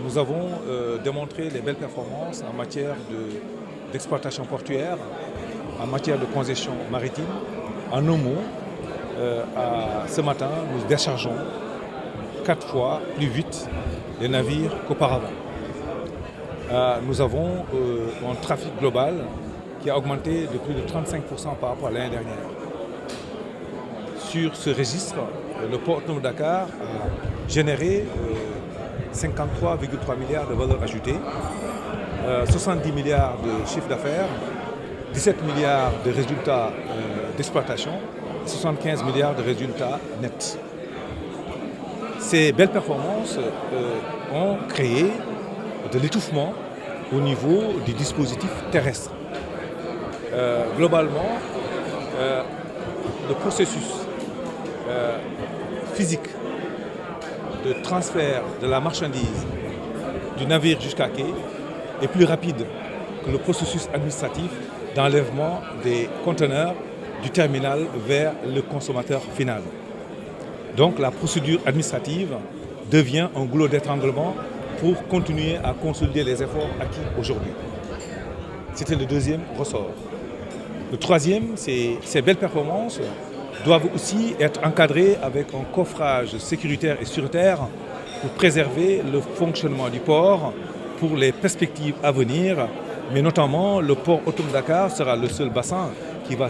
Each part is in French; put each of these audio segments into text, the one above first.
nous avons démontré les belles performances en matière d'exploitation portuaire, en matière de congestion maritime. En un mot, ce matin, nous déchargeons 4 fois plus vite les navires qu'auparavant. Nous avons un trafic global qui a augmenté de plus de 35% par rapport à l'année dernière. Sur ce registre, le port autonome de Dakar a généré 53,3 milliards de valeur ajoutée, 70 milliards de chiffre d'affaires, 17 milliards de résultats d'exploitation, 75 milliards de résultats nets. Ces belles performances ont créé de l'étouffement au niveau du dispositif terrestre. Globalement, le processus physique de transfert de la marchandise du navire jusqu'à quai est plus rapide que le processus administratif d'enlèvement des conteneurs du terminal vers le consommateur final. Donc la procédure administrative devient un goulot d'étranglement pour continuer à consolider les efforts acquis aujourd'hui. C'était le deuxième ressort. Le troisième, ces belles performances doivent aussi être encadrées avec un coffrage sécuritaire et sûretaire pour préserver le fonctionnement du port pour les perspectives à venir, mais notamment le port autonome de Dakar sera le seul bassin qui va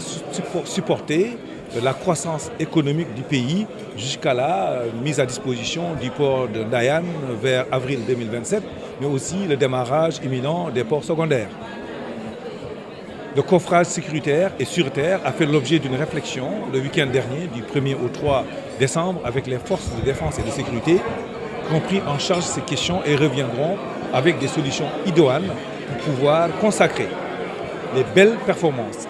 supporter la croissance économique du pays jusqu'à la mise à disposition du port de Ndayane vers avril 2027, mais aussi le démarrage imminent des ports secondaires. Le coffrage sécuritaire et sûretaire a fait l'objet d'une réflexion le week-end dernier, du 1er au 3 décembre, avec les forces de défense et de sécurité qui ont pris en charge ces questions et reviendront avec des solutions idoines pour pouvoir consacrer les belles performances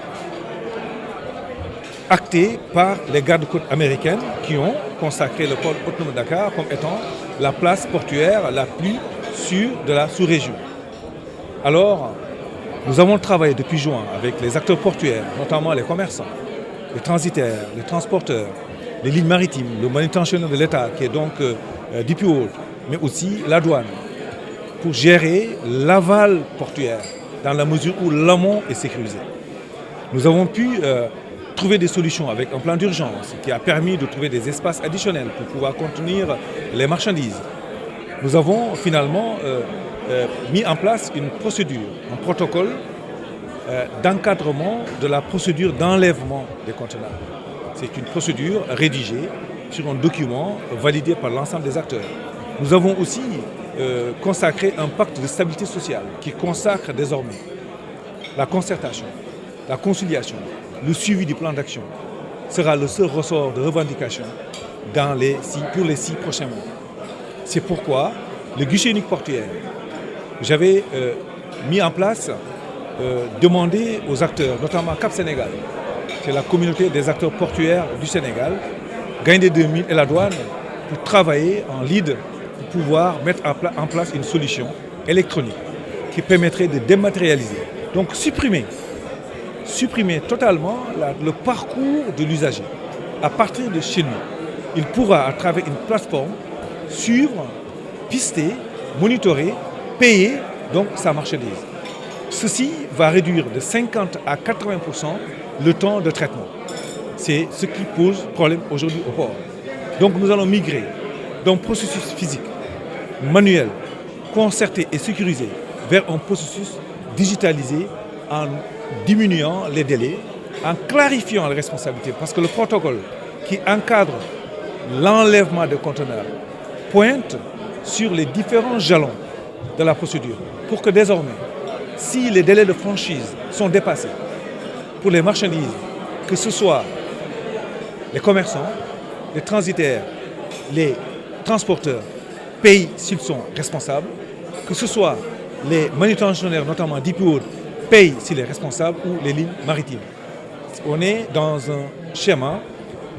actées par les gardes-côtes américaines qui ont consacré le port autonome de Dakar comme étant la place portuaire la plus sûre de la sous-région. Alors, nous avons travaillé depuis juin avec les acteurs portuaires, notamment les commerçants, les transitaires, les transporteurs, les lignes maritimes, le manutentionnaire de l'État qui est donc DPO, mais aussi la douane, pour gérer l'aval portuaire dans la mesure où l'amont est sécurisé. Nous avons pu trouver des solutions avec un plan d'urgence qui a permis de trouver des espaces additionnels pour pouvoir contenir les marchandises. Nous avons finalement mis en place une procédure, un protocole d'encadrement de la procédure d'enlèvement des conteneurs. C'est une procédure rédigée sur un document validé par l'ensemble des acteurs. Nous avons aussi consacré un pacte de stabilité sociale qui consacre désormais la concertation, la conciliation, le suivi du plan d'action sera le seul ressort de revendication pour les 6 prochains mois. C'est pourquoi le guichet unique portuaire, j'avais mis en place, demandé aux acteurs, notamment Cap Sénégal, c'est la communauté des acteurs portuaires du Sénégal, Gaindé 2000 et la douane, pour travailler en lead, pour pouvoir mettre en place une solution électronique qui permettrait de dématérialiser, donc supprimer totalement le parcours de l'usager. À partir de chez nous, il pourra, à travers une plateforme, suivre, pister, monitorer, payer donc sa marchandise. Ceci va réduire de 50 à 80% le temps de traitement. C'est ce qui pose problème aujourd'hui au port. Donc nous allons migrer d'un processus physique, manuel, concerté et sécurisé vers un processus digitalisé en diminuant les délais, en clarifiant les responsabilités. Parce que le protocole qui encadre l'enlèvement des conteneurs pointe sur les différents jalons de la procédure pour que désormais, si les délais de franchise sont dépassés pour les marchandises, que ce soit les commerçants, les transitaires, les transporteurs payent s'ils sont responsables, que ce soit les manutentionnaires, notamment DPO, payent s'il est responsable ou les lignes maritimes. On est dans un schéma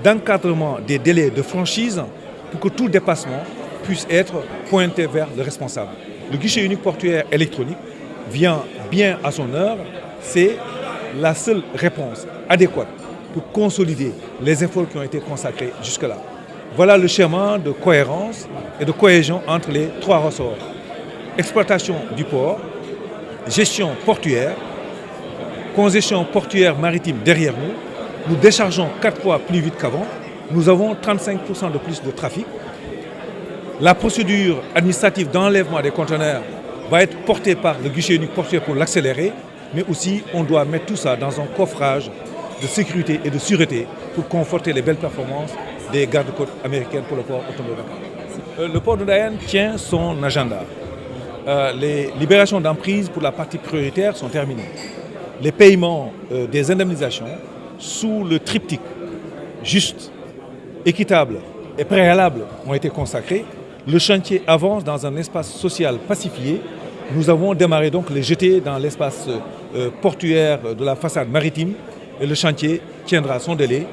d'encadrement des délais de franchise pour que tout dépassement puisse être pointé vers le responsable. Le guichet unique portuaire électronique vient bien à son heure. C'est la seule réponse adéquate pour consolider les efforts qui ont été consacrés jusque-là. Voilà le schéma de cohérence et de cohésion entre les 3 ressorts. exploitation du port, gestion portuaire, congestion portuaire maritime derrière nous. Nous déchargeons 4 fois plus vite qu'avant. Nous avons 35% de plus de trafic. La procédure administrative d'enlèvement des conteneurs va être portée par le guichet unique portuaire pour l'accélérer, mais aussi on doit mettre tout ça dans un coffrage de sécurité et de sûreté pour conforter les belles performances des gardes-côtes américaines pour le port autonome de Dakar. Le port de Ndayane tient son agenda. Les libérations d'emprise pour la partie prioritaire sont terminées. Les paiements des indemnisations sous le triptyque juste, équitable et préalable ont été consacrés. Le chantier avance dans un espace social pacifié. Nous avons démarré donc les jetés dans l'espace portuaire de la façade maritime et le chantier tiendra son délai.